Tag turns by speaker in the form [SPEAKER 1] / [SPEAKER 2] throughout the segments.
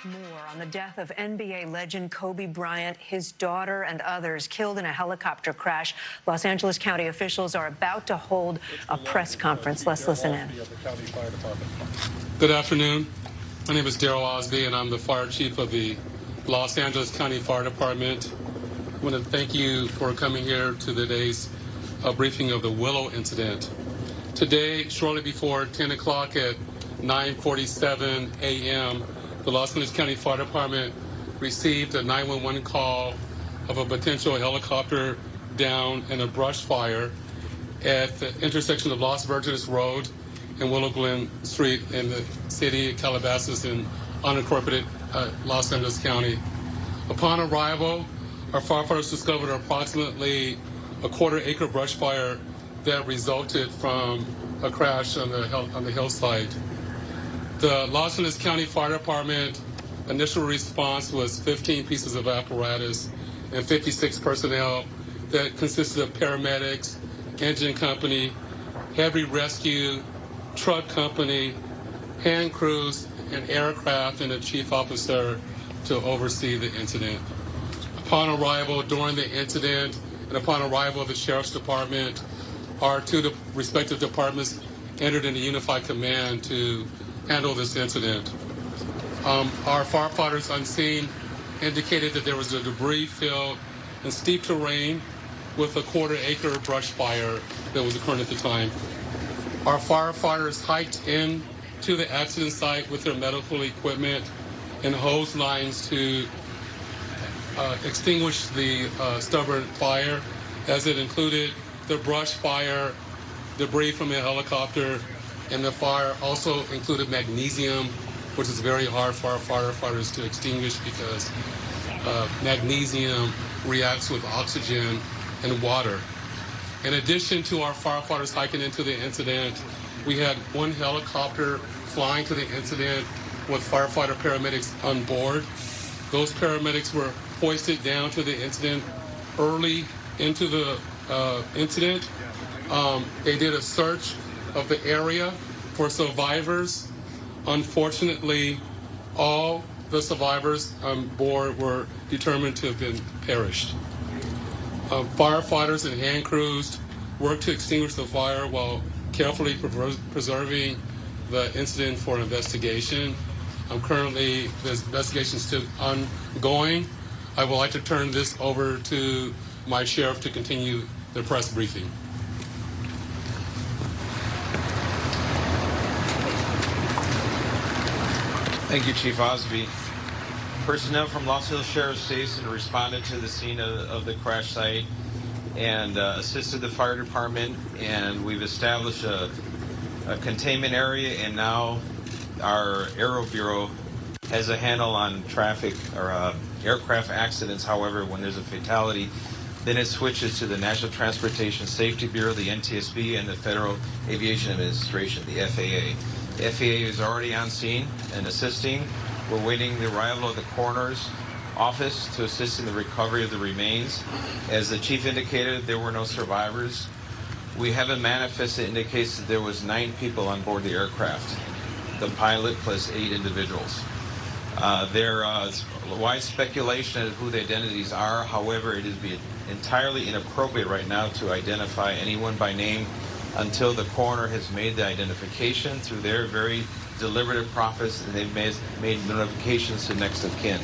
[SPEAKER 1] More on the death of NBA legend Kobe Bryant, his daughter, and others killed in a helicopter crash. Los Angeles County officials are about to hold a press conference. Let's listen in.
[SPEAKER 2] Good afternoon. My name is Daryl Osby, and I'm the fire chief of the Los Angeles County Fire Department. I want to thank you for coming here to today's briefing of the Willow incident. Today, shortly before 10 o'clock at 9:47 a.m., the Los Angeles County Fire Department received a 911 call of a potential helicopter down in a brush fire at the intersection of Los Virgenes Road and Willow Glen Street in the city of Calabasas in unincorporated Los Angeles County. Upon arrival, our firefighters discovered approximately a quarter-acre brush fire that resulted from a crash on the hillside. The Los Angeles County Fire Department initial response was 15 pieces of apparatus and 56 personnel that consisted of paramedics, engine company, heavy rescue, truck company, hand crews, and aircraft, and a chief officer to oversee the incident. Upon arrival during the incident and upon arrival of the Sheriff's Department, our two respective departments entered into unified command to handle this incident. Our firefighters on scene indicated that there was a debris field and steep terrain with a quarter-acre brush fire that was occurring at the time. Our firefighters hiked in to the accident site with their medical equipment and hose lines to extinguish the stubborn fire, as it included the brush fire, debris from the helicopter, and the fire also included magnesium, which is very hard for our firefighters to extinguish because magnesium reacts with oxygen and water. In addition to our firefighters hiking into the incident, we had one helicopter flying to the incident with firefighter paramedics on board. Those paramedics were hoisted down to the incident early into the incident. They did a search of the area for survivors. Unfortunately, all the survivors on board were determined to have been perished. Firefighters and hand crews worked to extinguish the fire while carefully preserving the incident for investigation. Currently, the investigation is still ongoing. I would like to turn this over to my sheriff to continue the press briefing.
[SPEAKER 3] Thank you, Chief Osby. Personnel from Los Angeles Sheriff's Station responded to the scene of the crash site and assisted the fire department, and we've established a containment area, and now our Aero Bureau has a handle on traffic or aircraft accidents. However, when there's a fatality, then it switches to the National Transportation Safety Bureau, the NTSB, and the Federal Aviation Administration, the FAA. The FAA is already on scene and assisting. We're waiting the arrival of the coroner's office to assist in the recovery of the remains. As the chief indicated, there were no survivors. We have a manifest that indicates that there was 9 people on board the aircraft, the pilot plus 8 individuals. There is wide speculation of who the identities are. However, it is entirely inappropriate right now to identify anyone by name until the coroner has made the identification through their very deliberative process, and they've made notifications to next of kin.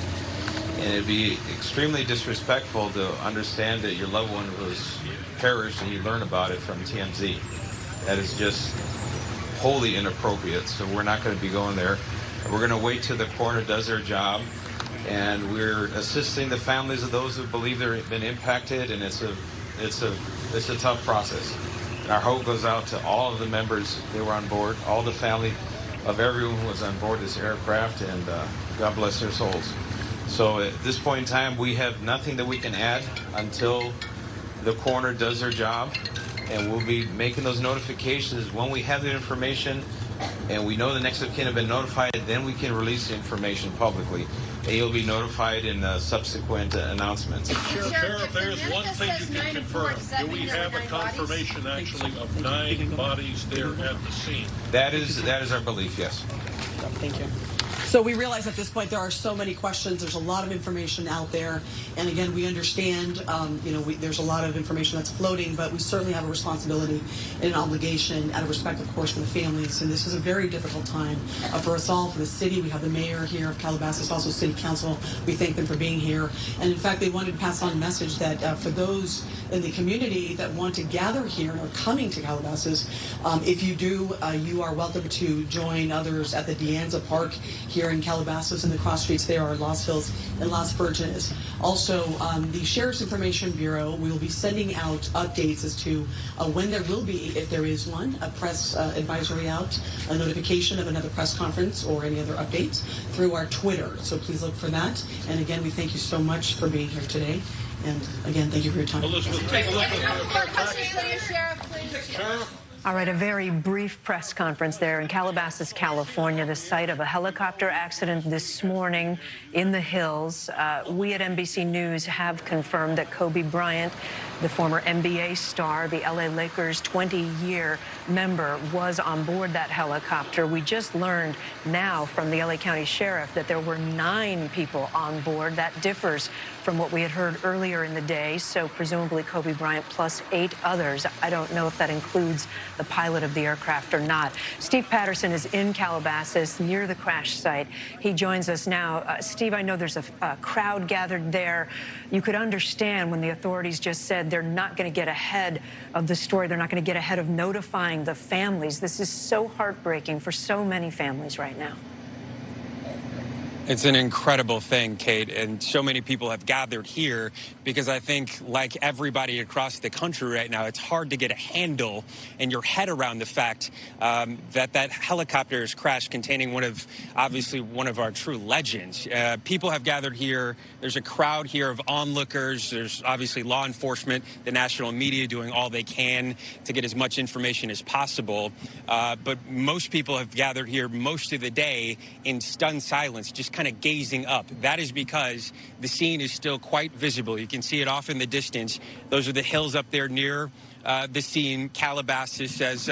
[SPEAKER 3] And it'd be extremely disrespectful to understand that your loved one was perished and you learn about it from TMZ. That is just wholly inappropriate, so we're not going to be going there. We're going to wait till the coroner does their job, and we're assisting the families of those who believe they've been impacted, and it's a tough process. And our hope goes out to all of the members that were on board, all the family of everyone who was on board this aircraft, and God bless their souls. So at this point in time, we have nothing that we can add until the coroner does their job, and we'll be making those notifications when we have the information and we know the next of kin have been notified. Then we can release the information publicly, and you'll be notified in subsequent announcements.
[SPEAKER 4] Sheriff, there is one thing you can confirm. Do we have a confirmation actually of 9 bodies there at the scene?
[SPEAKER 3] That is our belief, yes.
[SPEAKER 5] Thank you. So we realize at this point there are so many questions. There's a lot of information out there, and again, we understand. There's a lot of information that's floating, but we certainly have a responsibility and an obligation, out of respect, of course, for the families. And this is a very difficult time for us all, for the city. We have the mayor here of Calabasas, also City Council. We thank them for being here. And in fact, they wanted to pass on a message that for those in the community that want to gather here and are coming to Calabasas, if you do, you are welcome to join others at the Deanza Park here in Calabasas, and the cross streets there are Lost Hills and Las Virgenes. Also, the Sheriff's Information Bureau will be sending out updates as to when there will be, if there is one, a press advisory out, a notification of another press conference or any other updates through our Twitter. So please look for that. And again, we thank you so much for being here today. And again, thank you for your time.
[SPEAKER 4] Elizabeth, take a look at
[SPEAKER 1] Sheriff. All right, a very brief press conference there in Calabasas, California, the site of a helicopter accident this morning in the hills. We at NBC News have confirmed that Kobe Bryant, the former NBA star, the LA Lakers 20-year member, was on board that helicopter. We just learned now from the LA County Sheriff that there were 9 people on board. That differs from what we had heard earlier in the day, so presumably Kobe Bryant plus 8 others. I don't know if that includes the pilot of the aircraft or not. Steve Patterson is in Calabasas near the crash site. He joins us now. Steve, I know there's a crowd gathered there. You could understand when the authorities just said they're not going to get ahead of the story. They're not going to get ahead of notifying the families. This is so heartbreaking for so many families right now.
[SPEAKER 6] It's an incredible thing, Kate, and so many people have gathered here because I think, like everybody across the country right now, it's hard to get a handle and your head around the fact that helicopter has crashed containing obviously one of our true legends. People have gathered here. There's a crowd here of onlookers. There's obviously law enforcement, the national media doing all they can to get as much information as possible. But most people have gathered here most of the day in stunned silence, just kind of gazing up. That is because the scene is still quite visible. You can see it off in the distance. Those are the hills up there near the scene. Calabasas, as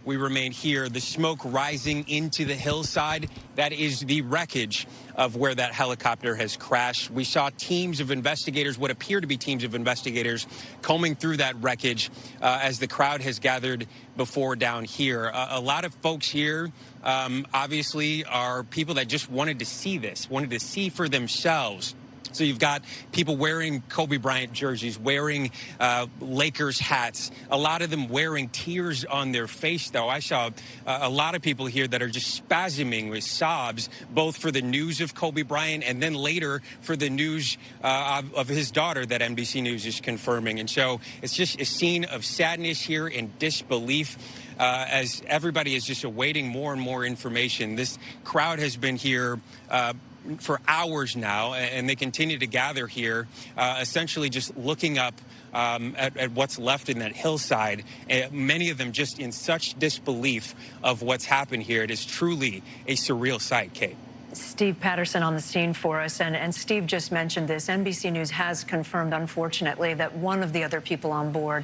[SPEAKER 6] we remain here, the smoke rising into the hillside. That is the wreckage of where that helicopter has crashed. We saw teams of investigators, what appear to be teams of investigators, combing through that wreckage as the crowd has gathered before down here. A lot of folks here obviously are people that just wanted to see this, wanted to see for themselves. So you've got people wearing Kobe Bryant jerseys, wearing Lakers hats, a lot of them wearing tears on their face, though. I saw a lot of people here that are just spasming with sobs, both for the news of Kobe Bryant and then later for the news of his daughter that NBC News is confirming. And so it's just a scene of sadness here and disbelief. As everybody is just awaiting more and more information. This crowd has been here for hours now, and they continue to gather here, essentially just looking up at what's left in that hillside. Many of them just in such disbelief of what's happened here. It is truly a surreal sight, Kate.
[SPEAKER 1] Steve Patterson on the scene for us. And Steve just mentioned this. NBC News has confirmed, unfortunately, that one of the other people on board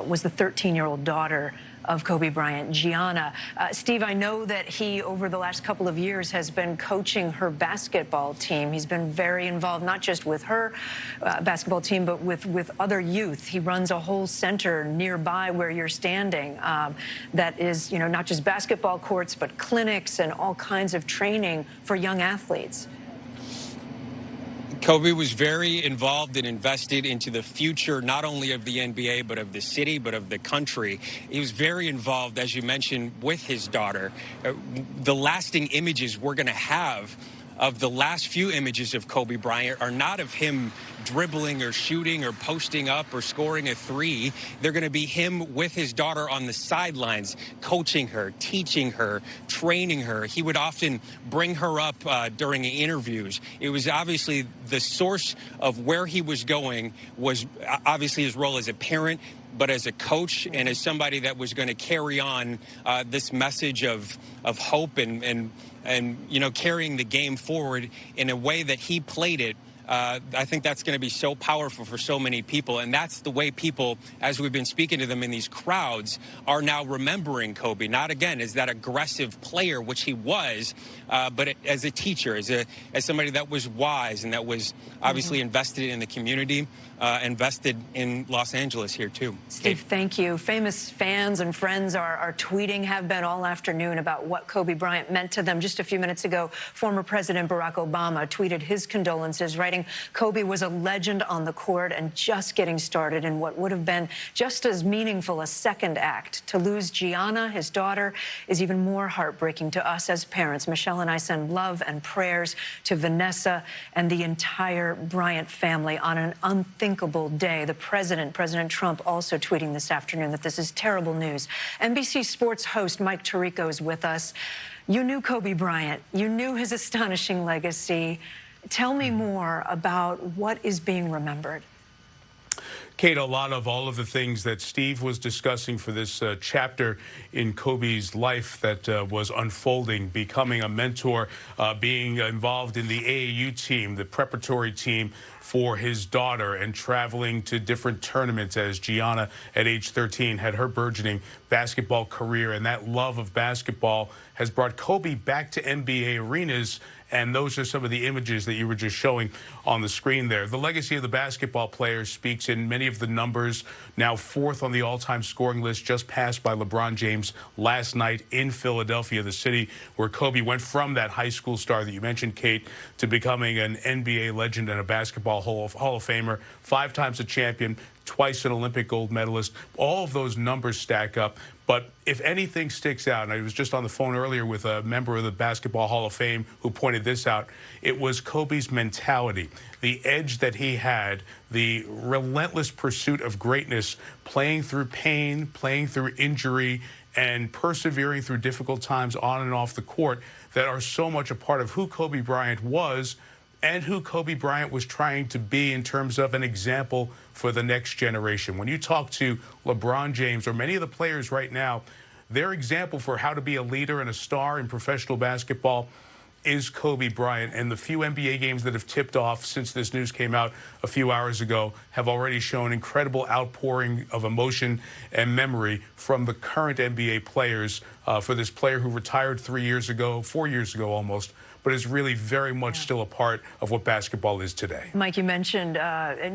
[SPEAKER 1] was the 13-year-old daughter of Kobe Bryant, Gianna. Steve, I know that he, over the last couple of years, has been coaching her basketball team. He's been very involved, not just with her basketball team, but with other youth. He runs a whole center nearby where you're standing that is, not just basketball courts, but clinics and all kinds of training for young athletes.
[SPEAKER 6] Kobe was very involved and invested into the future, not only of the NBA, but of the city, but of the country. He was very involved, as you mentioned, with his daughter. The lasting images we're going to have of the last few images of Kobe Bryant are not of him dribbling or shooting or posting up or scoring a three. They're going to be him with his daughter on the sidelines, coaching her, teaching her, training her. He would often bring her up during interviews. It was obviously the source of where he was going was obviously his role as a parent. but as a coach and as somebody that was going to carry on this message of hope and carrying the game forward in a way that he played it. I think that's going to be so powerful for so many people. And that's the way people, as we've been speaking to them in these crowds, are now remembering Kobe. Not, again, as that aggressive player, which he was, but as a teacher, as somebody that was wise and that was obviously invested in the community, invested in Los Angeles here, too.
[SPEAKER 1] Steve, thank you. Famous fans and friends are tweeting, have been all afternoon, about what Kobe Bryant meant to them. Just a few minutes ago, former President Barack Obama tweeted his condolences, writing, Kobe was a legend on the court and just getting started in what would have been just as meaningful a second act. To lose Gianna, his daughter, is even more heartbreaking to us as parents. Michelle and I send love and prayers to Vanessa and the entire Bryant family on an unthinkable day. The President Trump, also tweeting this afternoon that this is terrible news. NBC Sports host Mike Tirico is with us. You knew Kobe Bryant. You knew his astonishing legacy. Tell me more about what is being remembered.
[SPEAKER 7] Kate, a lot of all of the things that Steve was discussing for this chapter in Kobe's life that was unfolding, becoming a mentor, being involved in the AAU team, the preparatory team for his daughter, and traveling to different tournaments as Gianna at age 13 had her burgeoning basketball career. And that love of basketball has brought Kobe back to NBA arenas. And those are some of the images that you were just showing on the screen there. The legacy of the basketball player speaks in many of the numbers. Now fourth on the all-time scoring list, just passed by LeBron James last night in Philadelphia, the city where Kobe went from that high school star that you mentioned, Kate, to becoming an NBA legend and a basketball Hall of Famer, 5 times a champion, twice an Olympic gold medalist. All of those numbers stack up. But if anything sticks out, and I was just on the phone earlier with a member of the Basketball Hall of Fame who pointed this out, it was Kobe's mentality, the edge that he had, the relentless pursuit of greatness, playing through pain, playing through injury, and persevering through difficult times on and off the court that are so much a part of who Kobe Bryant was and who Kobe Bryant was trying to be in terms of an example for the next generation. When you talk to LeBron James or many of the players right now, their example for how to be a leader and a star in professional basketball is Kobe Bryant. And the few NBA games that have tipped off since this news came out a few hours ago have already shown incredible outpouring of emotion and memory from the current NBA players for this player who retired 4 years ago almost, but is really very much still a part of what basketball is today.
[SPEAKER 1] Mike, you mentioned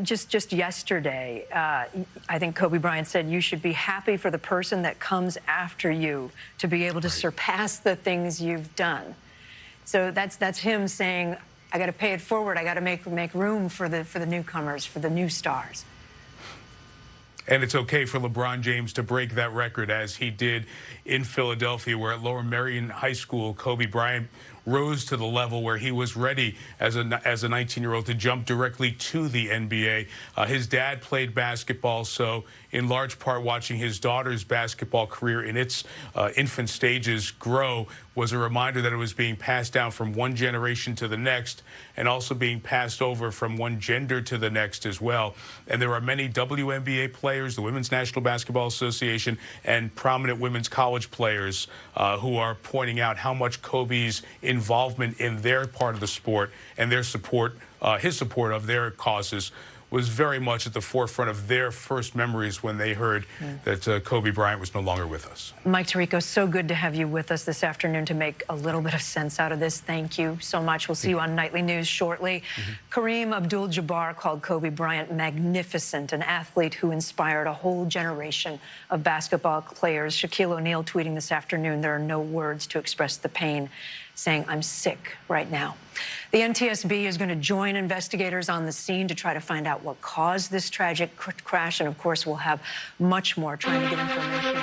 [SPEAKER 1] just yesterday, I think Kobe Bryant said you should be happy for the person that comes after you to be able to surpass the things you've done. So that's him saying, I got to pay it forward. I got to make room for the newcomers, for the new stars.
[SPEAKER 7] And it's okay for LeBron James to break that record as he did in Philadelphia, where at Lower Merion High School, Kobe Bryant rose to the level where he was ready as a 19-year-old to jump directly to the NBA. His dad played basketball, so in large part watching his daughter's basketball career in its infant stages grow was a reminder that it was being passed down from one generation to the next and also being passed over from one gender to the next as well. And there are many WNBA players, the Women's National Basketball Association, and prominent women's college players who are pointing out how much Kobe's involvement in their part of the sport and their support, his support of their causes, was very much at the forefront of their first memories when they heard that Kobe Bryant was no longer with us.
[SPEAKER 1] Mike Tirico, so good to have you with us this afternoon to make a little bit of sense out of this. Thank you so much. We'll see you on Nightly News shortly. Kareem Abdul-Jabbar called Kobe Bryant magnificent, an athlete who inspired a whole generation of basketball players. Shaquille O'Neal tweeting this afternoon, there are no words to express the pain, saying, I'm sick right now. The NTSB is going to join investigators on the scene to try to find out what caused this tragic crash. And, of course, we'll have much more trying to get information